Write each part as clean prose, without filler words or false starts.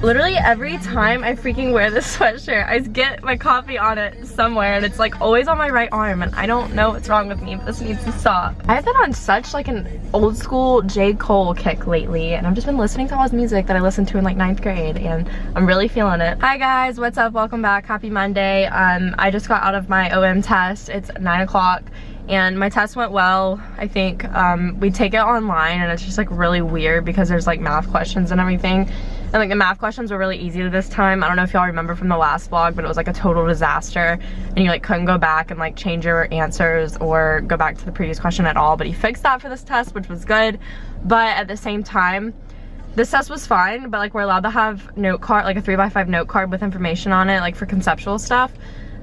Literally every time I freaking wear this sweatshirt, I get my coffee on it somewhere, and it's like always on my right arm, and I don't know what's wrong with me, but this needs to stop. I've been on such like an old school J. Cole kick lately, and I've just been listening to all his music that I listened to in like 9th grade, and I'm really feeling it. Hi guys, what's up? Welcome back. Happy Monday. I just got out of my OM test. It's 9 o'clock. And my test went well. I think we take it online, and it's just like really weird because there's like math questions and everything. And like the math questions were really easy this time. I don't know if y'all remember from the last vlog, but it was like a total disaster. And you like couldn't go back and like change your answers or go back to the previous question at all. But he fixed that for this test, which was good. But at the same time, this test was fine, but like we're allowed to have note card, like a 3x5 note card with information on it, like for conceptual stuff.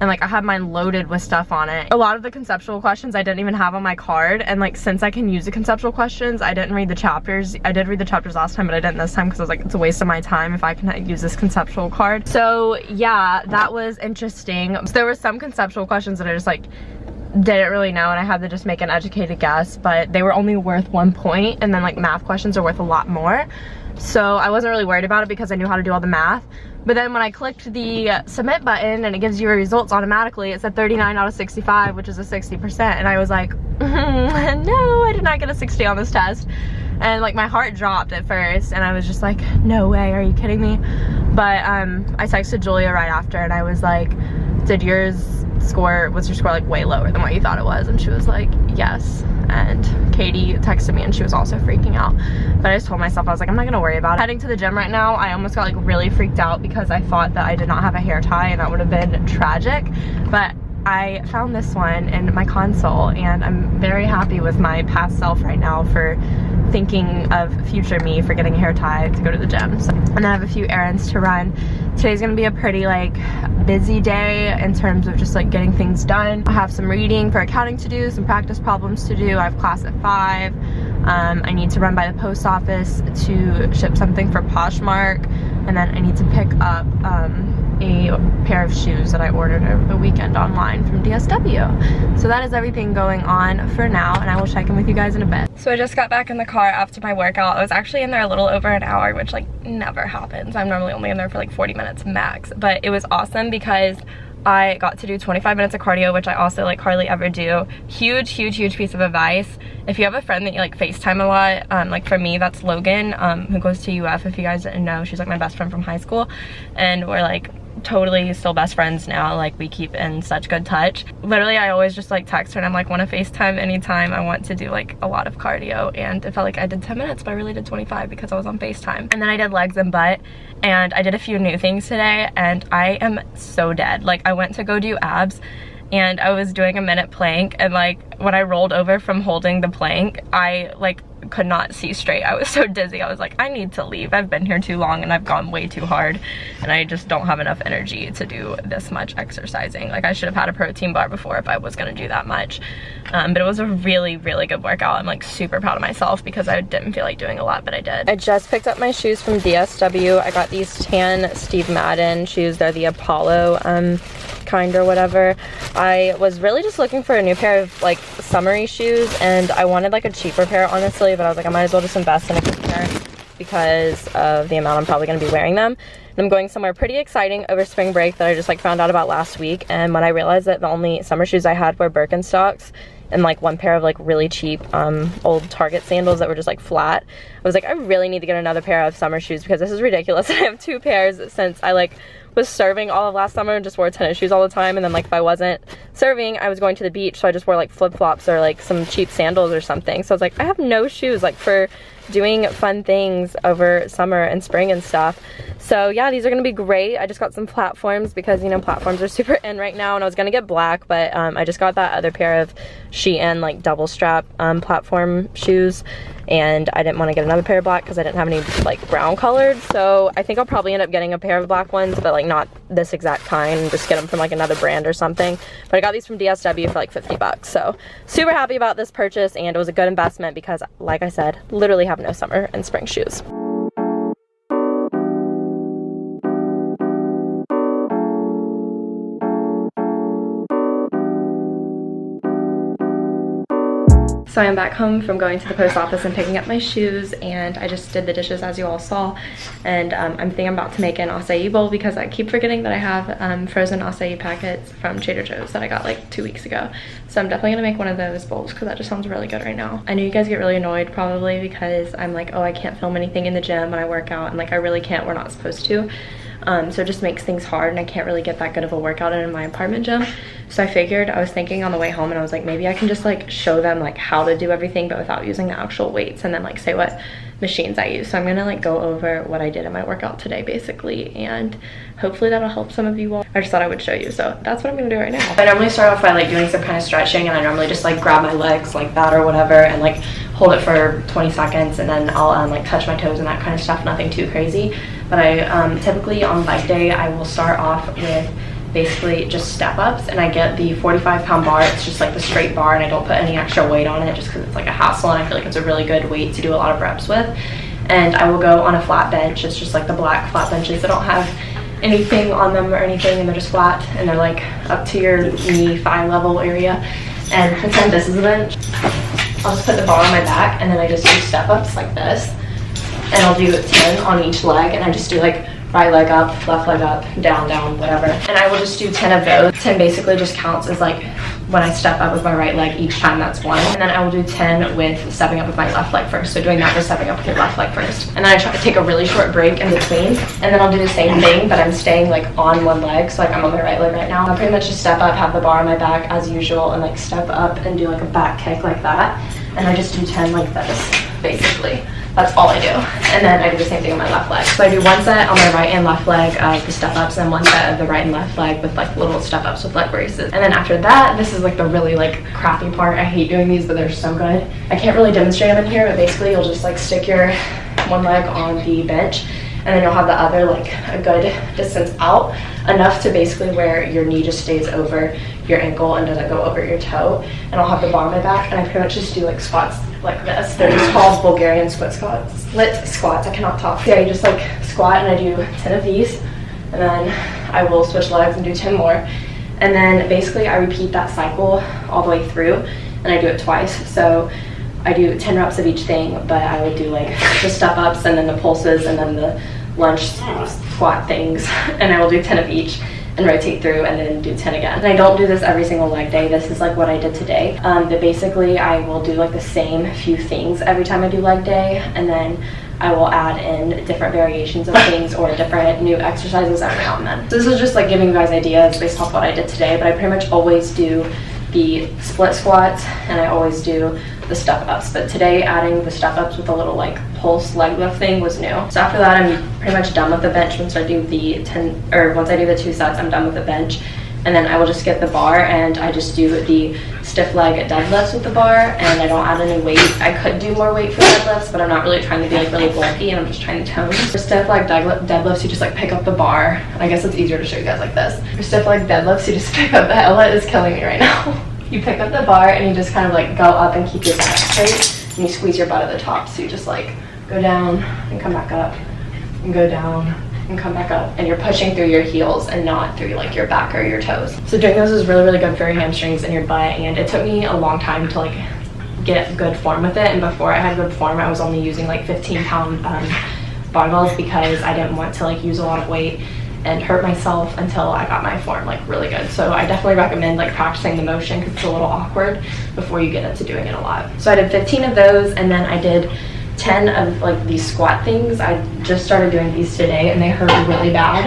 And like I had mine loaded with stuff on it. A lot of the conceptual questions I didn't even have on my card, and like since I can use the conceptual questions, I didn't read the chapters. I did read the chapters last time, but I didn't this time because I was like, it's a waste of my time if I can use this conceptual card. So yeah, that was interesting. So there were some conceptual questions that I just like didn't really know, and I had to just make an educated guess, but they were only worth 1 point, and then like math questions are worth a lot more. So I wasn't really worried about it because I knew how to do all the math. But then when I clicked the submit button and it gives you your results automatically, it said 39 out of 65, which is a 60%. And I was like, no, I did not get a 60 on this test. And like my heart dropped at first, and I was just like, no way, are you kidding me? But I texted Julia right after, and I was like, was your score like way lower than what you thought it was? And she was like, yes. And Katie texted me, and she was also freaking out. But I just told myself, I was like, I'm not gonna worry about it. Heading to the gym right now, I almost got like really freaked out because I thought that I did not have a hair tie, and that would have been tragic. But I found this one in my console, and I'm very happy with my past self right now for thinking of future me for getting a hair tie to go to the gym. So, and then I have a few errands to run. Today's gonna be a pretty like busy day in terms of just like getting things done. I have some reading for accounting to do, some practice problems to do. I have class at 5. I need to run by the post office to ship something for Poshmark, and then I need to pick up a pair of shoes that I ordered over the weekend online from DSW. So that is everything going on for now, and I will check in with you guys in a bit. So I just got back in the car after my workout. I was actually in there a little over an hour, which like never happens. I'm normally only in there for like 40 minutes max, but it was awesome because I got to do 25 minutes of cardio, which I also like hardly ever do. Huge piece of advice. If you have a friend that you like FaceTime a lot, like for me, that's Logan, who goes to UF. If you guys didn't know, she's like my best friend from high school, and we're like totally still best friends now. Like we keep in such good touch. Literally, I always just like text her and I'm like, want to FaceTime anytime I want to do like a lot of cardio. And it felt like I did 10 minutes, but I really did 25 because I was on FaceTime. And then I did legs and butt, and I did a few new things today, and I am so dead. Like I went to go do abs, and I was doing a minute plank, and like when I rolled over from holding the plank, I like could not see straight. I was so dizzy. I was like, I need to leave. I've been here too long, and I've gone way too hard, and I just don't have enough energy to do this much exercising. Like I should have had a protein bar before if I was gonna do that much. But it was a really good workout. I'm like super proud of myself because I didn't feel like doing a lot, but I did. I just picked up my shoes from DSW. I got these tan Steve Madden shoes. They're the Apollo kind or whatever. I was really just looking for a new pair of like summery shoes, and I wanted like a cheaper pair honestly, but I was like, I might as well just invest in a good pair because of the amount I'm probably going to be wearing them. And I'm going somewhere pretty exciting over spring break that I just like found out about last week, and when I realized that the only summer shoes I had were Birkenstocks and like one pair of like really cheap old Target sandals that were just like flat, I was like, I really need to get another pair of summer shoes because this is ridiculous. I have 2 pairs since I like was serving all of last summer and just wore tennis shoes all the time, and then like if I wasn't serving, I was going to the beach, so I just wore like flip-flops or like some cheap sandals or something. So I was like, I have no shoes like for doing fun things over summer and spring and stuff. So yeah, these are gonna be great. I just got some platforms because, you know, platforms are super in right now, and I was gonna get black, but I just got that other pair of Shein like double strap platform shoes, and I didn't want to get another pair of black because I didn't have any like brown colored. So I think I'll probably end up getting a pair of black ones, but like not this exact kind, and just get them from like another brand or something. But I got these from DSW for like 50 bucks. So super happy about this purchase, and it was a good investment because like I said, literally have no summer and spring shoes. So I'm back home from going to the post office and picking up my shoes, and I just did the dishes as you all saw. And I'm thinking I'm about to make an acai bowl because I keep forgetting that I have frozen acai packets from Trader Joe's that I got like 2 weeks ago. So I'm definitely gonna make one of those bowls because that just sounds really good right now. I know you guys get really annoyed probably because I'm like, oh, I can't film anything in the gym when I work out, and like I really can't, we're not supposed to. So it just makes things hard, and I can't really get that good of a workout in my apartment gym. So I was thinking on the way home, and I was like, maybe I can just like show them like how to do everything but without using the actual weights, and then like say what machines I use. So I'm gonna like go over what I did in my workout today basically, and hopefully that'll help some of you all. I just thought I would show you, so that's what I'm gonna do right now. I normally start off by like doing some kind of stretching, and I normally just like grab my legs like that or whatever and like hold it for 20 seconds, and then I'll like touch my toes and that kind of stuff, nothing too crazy. But I typically on leg day I will start off with basically just step ups, and I get the 45-pound bar. It's just like the straight bar, and I don't put any extra weight on it just because it's like a hassle, and I feel like it's a really good weight to do a lot of reps with. And I will go on a flat bench. It's just like the black flat benches that don't have anything on them or anything, and they're just flat, and they're like up to your knee thigh level area. And pretend this is a bench. I'll just put the bar on my back, and then I just do step ups like this, and I'll do 10 on each leg, and I just do like right leg up, left leg up, down, down, whatever. And I will just do 10 of those. 10 basically just counts as like when I step up with my right leg each time, that's 1. And then I will do 10 with stepping up with my left leg first. So doing that, just stepping up with your left leg first. And then I try to take a really short break in between, and then I'll do the same thing, but I'm staying like on one leg. So like I'm on my right leg right now. I'll pretty much just step up, have the bar on my back as usual, and like step up and do like a back kick like that. And I just do 10 like this, basically. That's all I do. And then I do the same thing on my left leg. So I do 1 set on my right and left leg of the step ups, and 1 set of the right and left leg with like little step ups with leg braces. And then after that, this is like the really like crappy part. I hate doing these, but they're so good. I can't really demonstrate them in here, but basically you'll just like stick your 1 leg on the bench, and then you'll have the other like a good distance out, enough to basically where your knee just stays over your ankle and doesn't go over your toe. And I'll have the bar on my back, and I pretty much just do like squats like this. They're just called Bulgarian split squats. I cannot talk. Yeah, you just like squat, and I do 10 of these, and then I will switch legs and do 10 more. And then basically I repeat that cycle all the way through, and I do it twice. So I do 10 reps of each thing, but I would do like the step ups, and then the pulses, and then the lunge squat things, and I will do 10 of each and rotate through, and then do 10 again. And I don't do this every single leg day. This is like what I did today. But basically I will do like the same few things every time I do leg day, and then I will add in different variations of things or different new exercises every now and then. So this is just like giving you guys ideas based off what I did today, but I pretty much always do the split squats, and I always do the step ups. But today adding the step ups with a little like pulse leg lift thing was new. So after that, I'm pretty much done with the bench. Once I do the 2 sets, I'm done with the bench. And then I will just get the bar, and I just do the stiff leg deadlifts with the bar, and I don't add any weight. I could do more weight for deadlifts, but I'm not really trying to be like really bulky, and I'm just trying to tone. For stiff leg deadlifts, you just like pick up the bar. I guess it's easier to show you guys like this. For stiff leg deadlifts, you just pick up the Ella is killing me right now. You pick up the bar, and you just kind of like go up and keep your back straight, and you squeeze your butt at the top. So you just like go down and come back up, and go down and come back up, and you're pushing through your heels and not through like your back or your toes. So doing those is really, really good for your hamstrings and your butt, and it took me a long time to like get good form with it. And before I had good form, I was only using like 15-pound barbells because I didn't want to like use a lot of weight and hurt myself until I got my form like really good. So I definitely recommend like practicing the motion because it's a little awkward before you get into doing it a lot. So I did 15 of those, and then I did 10 of like these squat things. I just started doing these today, and they hurt really bad,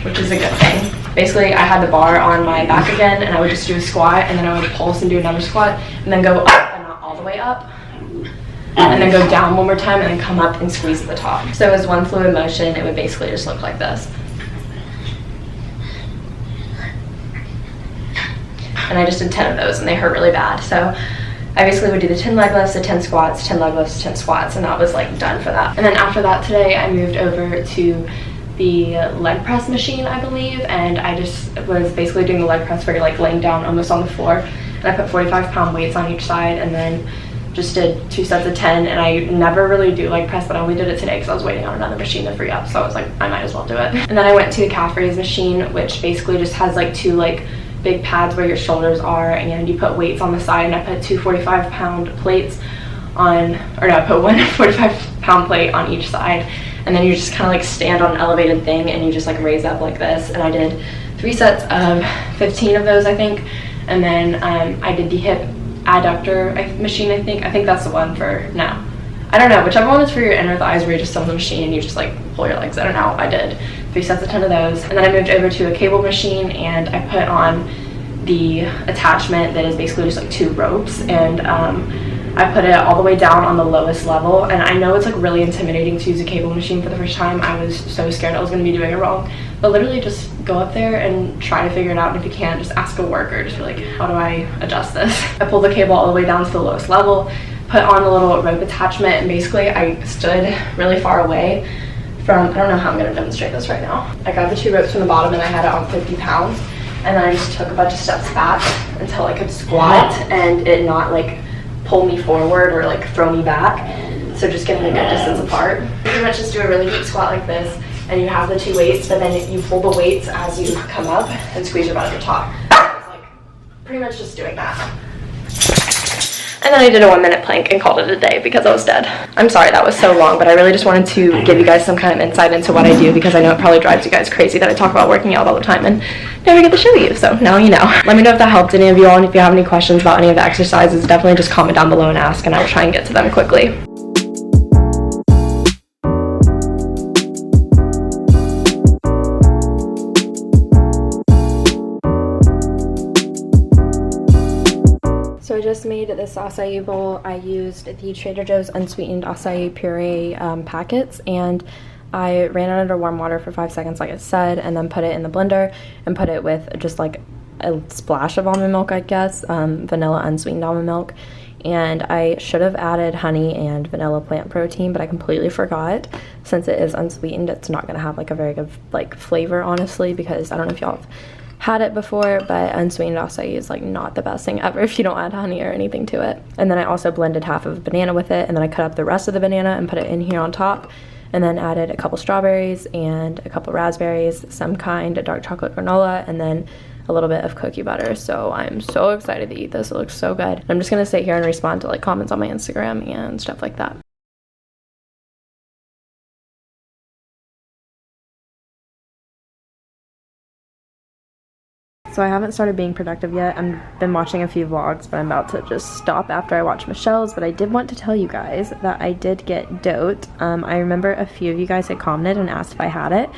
which is a good thing. Basically I had the bar on my back again, and I would just do a squat, and then I would pulse and do another squat, and then go up and not all the way up, and then go down one more time, and then come up and squeeze at the top. So as one fluid motion, it would basically just look like this. And I just did 10 of those, and they hurt really bad. So I basically would do the 10 leg lifts, the 10 squats, 10 leg lifts, 10 squats, and that was like done for that. And then after that today, I moved over to the leg press machine, I believe, and I just was basically doing the leg press where you're like laying down almost on the floor, and I put 45-pound weights on each side, and then just did 2 sets of 10. And I never really do leg press, but I only did it today because I was waiting on another machine to free up, so I was like, I might as well do it. And then I went to the calf raise machine, which basically just has like 2 like big pads where your shoulders are, and you put weights on the side, and I put two 45-pound plates on, or no, I put one 45-pound plate on each side, and then you just kind of like stand on an elevated thing and you just like raise up like this. And I did 3 sets of 15 of those, I think. And then I did the hip adductor machine, I think that's the one for, no, I don't know, whichever one is for your inner thighs where you just sit on the machine and you just like pull your legs. I don't know. I did 3 sets of 10 of those, and then I moved over to a cable machine, and I put on the attachment that is basically just like 2 ropes, and I put it all the way down on the lowest level. And I know it's like really intimidating to use a cable machine for the first time. I was so scared I was going to be doing it wrong, but literally just go up there and try to figure it out, and if you can't, just ask a worker, just be like, how do I adjust this? I pulled the cable all the way down to the lowest level, put on the little rope attachment, and basically I stood really far away from, I don't know how I'm going to demonstrate this right now. I got the 2 ropes from the bottom, and I had it on 50 pounds, and then I just took a bunch of steps back until I could squat and it not like pull me forward or like throw me back. So just getting a good distance apart. Pretty much just do a really deep squat like this, and you have the 2 weights, but then you pull the weights as you come up and squeeze your butt at the top. It's like pretty much just doing that. And then I did a 1-minute plank and called it a day because I was dead. I'm sorry that was so long, but I really just wanted to give you guys some kind of insight into what I do, because I know it probably drives you guys crazy that I talk about working out all the time and never get to show you, so now you know. Let me know if that helped any of you all, and if you have any questions about any of the exercises, definitely just comment down below and ask, and I'll try and get to them quickly. So I just made this acai bowl. I used the Trader Joe's unsweetened acai puree packets, and I ran it under warm water for 5 seconds like I said, and then put it in the blender and put it with just like a splash of almond milk, I guess, vanilla unsweetened almond milk. And I should have added honey and vanilla plant protein, but I completely forgot. Since it is unsweetened, it's not going to have like a very good like flavor, honestly, because I don't know if y'all have had it before, but unsweetened acai is like not the best thing ever if you don't add honey or anything to it. And then I also blended half of a banana with it, and then I cut up the rest of the banana and put it in here on top, and then added a couple strawberries and a couple raspberries, some kind of dark chocolate granola, and then a little bit of cookie butter. So I'm so excited to eat this. It looks so good. I'm just gonna sit here and respond to like comments on my Instagram and stuff like that. So I haven't started being productive yet. I've been watching a few vlogs, but I'm about to just stop after I watch Michelle's. But I did want to tell you guys that I did get dote. I remember a few of you guys had commented and asked if I had it,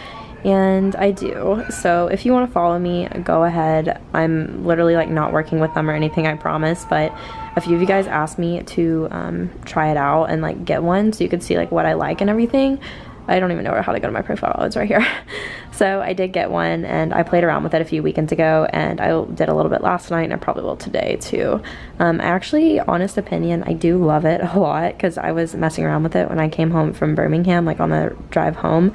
and I do. So if you want to follow me, go ahead. I'm literally like not working with them or anything, I promise, but a few of you guys asked me to try it out and like get one so you could see like what I like and everything. I don't even know how to go to my profile. It's right here. So I did get one, and I played around with it a few weekends ago, and I did a little bit last night, and I probably will today too. Actually, honest opinion, I do love it a lot, because I was messing around with it when I came home from Birmingham, like on the drive home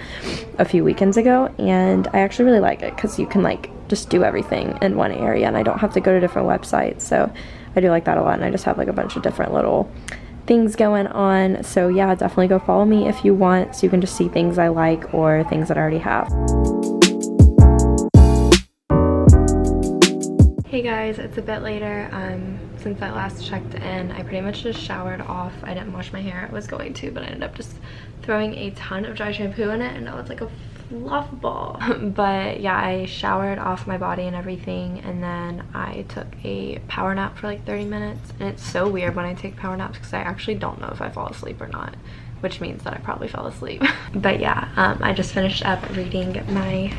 a few weekends ago, and I actually really like it because you can like just do everything in one area, and I don't have to go to different websites. So I do like that a lot, and I just have like a bunch of different little things going on. So yeah, definitely go follow me if you want, so you can just see things I like or things that I already have. Hey guys, it's a bit later. Since I last checked in, I pretty much just showered off. I didn't wash my hair. I was going to, but I ended up just throwing a ton of dry shampoo in it, and now it's like a fluff ball. But yeah, I showered off my body and everything, and then I took a power nap for like 30 minutes. And it's so weird when I take power naps because I actually don't know if I fall asleep or not, which means that I probably fell asleep. But yeah, I just finished up reading my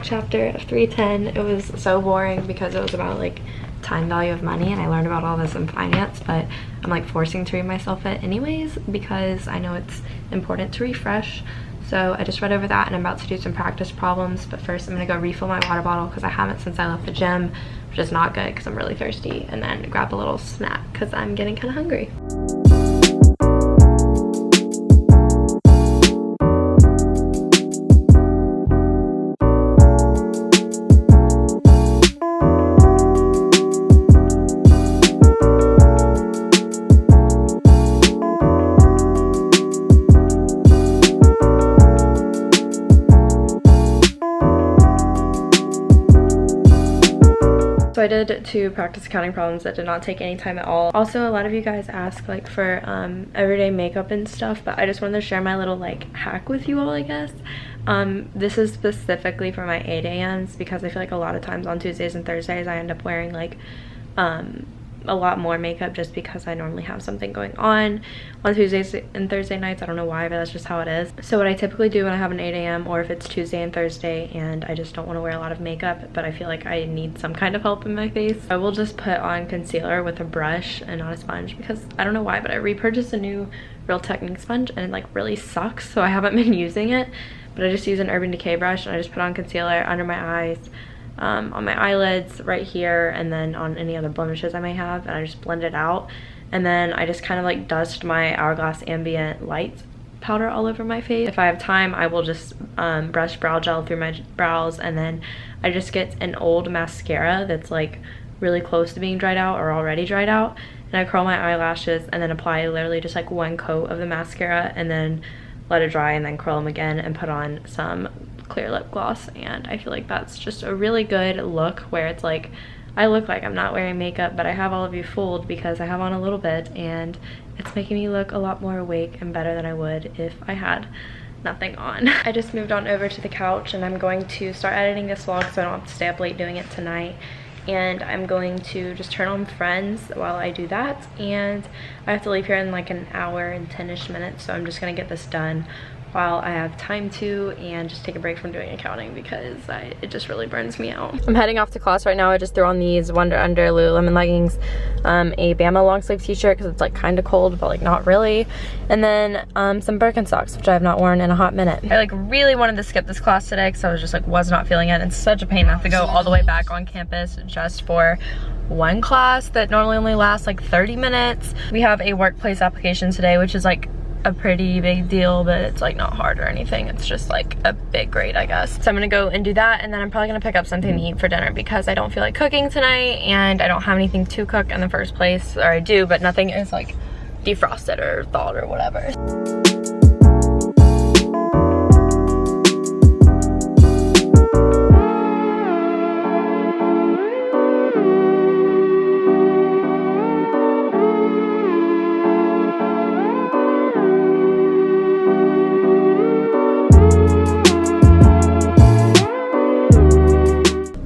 chapter of 310. It was so boring because it was about like time value of money, and I learned about all this in finance, but I'm like forcing to read myself it anyways because I know it's important to refresh. So I just read over that, and I'm about to do some practice problems, but first I'm gonna go refill my water bottle because I haven't since I left the gym, which is not good because I'm really thirsty, and then grab a little snack because I'm getting kind of hungry. I did 2 practice accounting problems that did not take any time at all. Also, a lot of you guys ask like for everyday makeup and stuff, but I just wanted to share my little like hack with you all, I guess. This is specifically for my 8 a.m.s because I feel like a lot of times on Tuesdays and Thursdays I end up wearing like a lot more makeup just because I normally have something going on Tuesdays and Thursday nights. I don't know why, but that's just how it is. So what I typically do when I have an 8 a.m. or if it's Tuesday and Thursday and I just don't want to wear a lot of makeup but I feel like I need some kind of help in my face, I will just put on concealer with a brush and not a sponge, because I don't know why, but I repurchased a new Real Technique sponge and it like really sucks, so I haven't been using it. But I just use an Urban Decay brush and I just put on concealer under my eyes, on my eyelids right here, and then on any other blemishes I may have, and I just blend it out. And then I just kind of like dust my Hourglass Ambient Light powder all over my face. If I have time, I will just brush brow gel through my brows, and then I just get an old mascara that's like really close to being dried out or already dried out, and I curl my eyelashes and then apply literally just like 1 coat of the mascara and then let it dry and then curl them again and put on some clear lip gloss. And I feel like that's just a really good look where it's like I look like I'm not wearing makeup, but I have all of you fooled because I have on a little bit, and it's making me look a lot more awake and better than I would if I had nothing on. I just moved on over to the couch and I'm going to start editing this vlog so I don't have to stay up late doing it tonight. And I'm going to just turn on Friends while I do that, and I have to leave here in like an hour and 10ish minutes, so I'm just gonna get this done while I have time to, and just take a break from doing accounting because it just really burns me out. I'm heading off to class right now. I just threw on these Wonder Under Lululemon leggings, a Bama long sleeve t-shirt because it's like kind of cold but like not really, and then some Birkenstocks, which I have not worn in a hot minute. I like really wanted to skip this class today because I was just like was not feeling it. It's such a pain to have to go all the way back on campus just for one class that normally only lasts like 30 minutes. We have a workplace application today, which is like a pretty big deal, but it's like not hard or anything. It's just like a big grade, I guess. So I'm gonna go and do that, and then I'm probably gonna pick up something to eat for dinner because I don't feel like cooking tonight and I don't have anything to cook in the first place. Or I do, but nothing is like defrosted or thawed or whatever.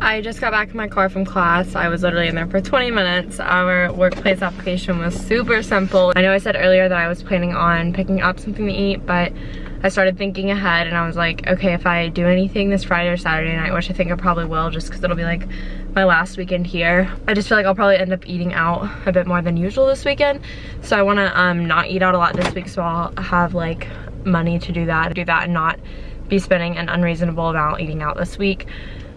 I just got back in my car from class. I was literally in there for 20 minutes. Our workplace application was super simple. I know I said earlier that I was planning on picking up something to eat, but I started thinking ahead and I was like, okay, if I do anything this Friday or Saturday night, which I think I probably will just because it'll be like my last weekend here, I just feel like I'll probably end up eating out a bit more than usual this weekend. So I want to not eat out a lot this week, so I'll have like money to do that and not be spending an unreasonable amount eating out this week.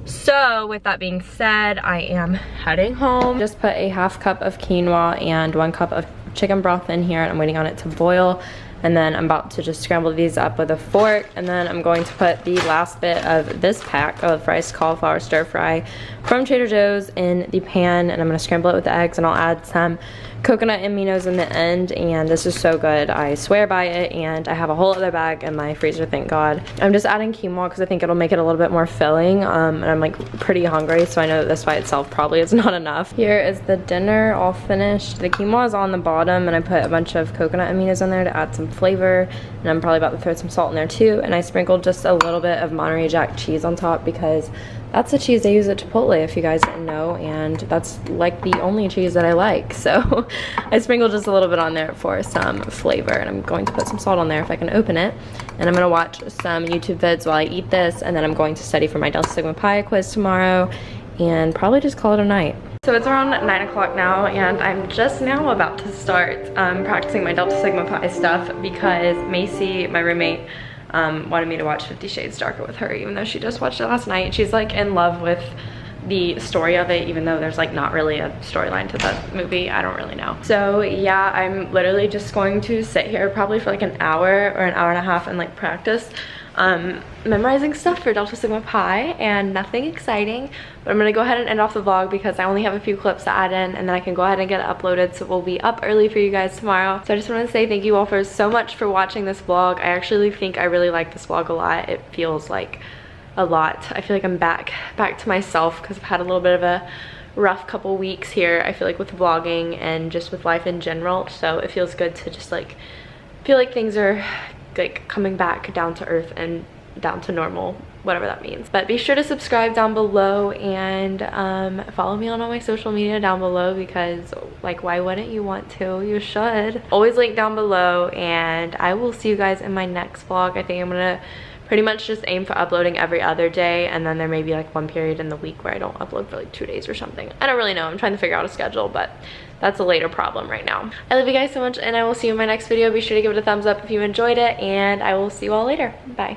So with that being said, I am heading home. Just put a half cup of quinoa and 1 cup of chicken broth in here, and I'm waiting on it to boil. And then I'm about to just scramble these up with a fork, and then I'm going to put the last bit of this pack of riced cauliflower stir fry from Trader Joe's in the pan, and I'm gonna scramble it with the eggs, and I'll add some coconut aminos in the end. And this is so good, I swear by it, and I have a whole other bag in my freezer, thank God. I'm just adding quinoa because I think it'll make it a little bit more filling, and I'm like pretty hungry, so I know that this by itself probably is not enough. Here is the dinner all finished. The quinoa is on the bottom, and I put a bunch of coconut aminos in there to add some flavor, and I'm probably about to throw some salt in there too. And I sprinkled just a little bit of Monterey Jack cheese on top because that's the cheese they use at Chipotle, if you guys didn't know, and that's like the only cheese that I like. So I sprinkled just a little bit on there for some flavor, and I'm going to put some salt on there if I can open it. And I'm gonna watch some YouTube vids while I eat this, and then I'm going to study for my Delta Sigma Pi quiz tomorrow, and probably just call it a night. So it's around 9 o'clock now, and I'm just now about to start practicing my Delta Sigma Pi stuff because Macy, my roommate, wanted me to watch 50 Shades Darker with her, even though she just watched it last night. She's like in love with the story of it, even though there's like not really a storyline to the movie. I don't really know. So yeah, I'm literally just going to sit here probably for like an hour or an hour and a half and like practice memorizing stuff for Delta Sigma Pi, and nothing exciting, but I'm gonna go ahead and end off the vlog because I only have a few clips to add in, and then I can go ahead and get it uploaded, so we'll be up early for you guys tomorrow. So I just want to say thank you all for so much for watching this vlog. I actually think I really like this vlog a lot. It feels like a lot. I feel like I'm back to myself because I've had a little bit of a rough couple weeks here, I feel like, with vlogging and just with life in general. So it feels good to just like feel like things are like coming back down to earth and down to normal, whatever that means. But be sure to subscribe down below and follow me on all my social media down below, because like, why wouldn't you want to? You should. Always link down below, and I will see you guys in my next vlog. I think I'm gonna pretty much just aim for uploading every other day, and then there may be like one period in the week where I don't upload for like 2 days or something. I don't really know. I'm trying to figure out a schedule, but that's a later problem right now. I love you guys so much, and I will see you in my next video. Be sure to give it a thumbs up if you enjoyed it, and I will see you all later. Bye.